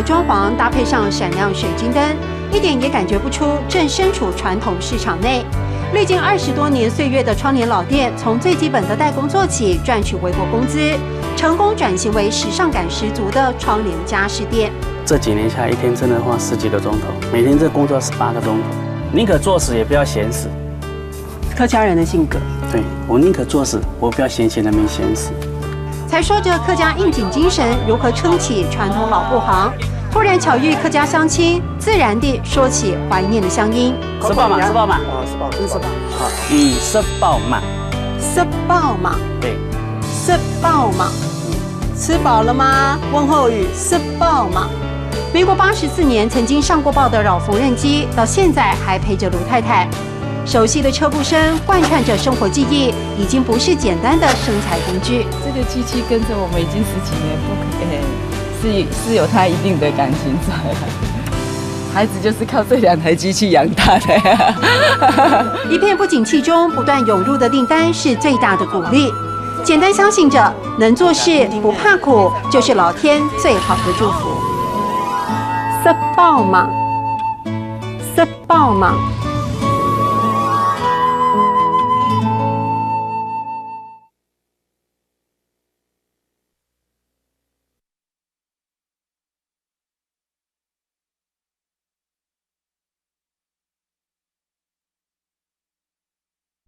装潢搭配上闪亮水晶灯，一点也感觉不出正身处传统市场内。历经20多年岁月的窗帘老店，从最基本的代工做起，赚取微薄工资，成功转型为时尚感十足的窗帘家饰店。这几年下来，一天真的花10几个钟头，每天这工作18个钟头，宁可做死也不要闲死。客家人的性格，对我宁可做死，我不要闲闲的没闲死。才说着客家应景精神如何撑起传统老布行，突然巧遇客家乡亲，自然地说起怀念的乡音。吃饱嘛，吃饱嘛，好，吃饱嘛，吃饱嘛，对，吃饱嘛，吃饱了吗？问候语，吃饱嘛。民国84年曾经上过报的老缝纫机，到现在还陪着卢太太。熟悉的车步声贯穿着生活记忆，已经不是简单的生财工具。这个机器跟着我们已经10几年，是有它一定的感情在了。孩子就是靠这2台机器养大的。一片不景气中，不断涌入的订单是最大的鼓励。简单相信着，能做事不怕苦，就是老天最好的祝福。吃饱嘛，吃饱嘛。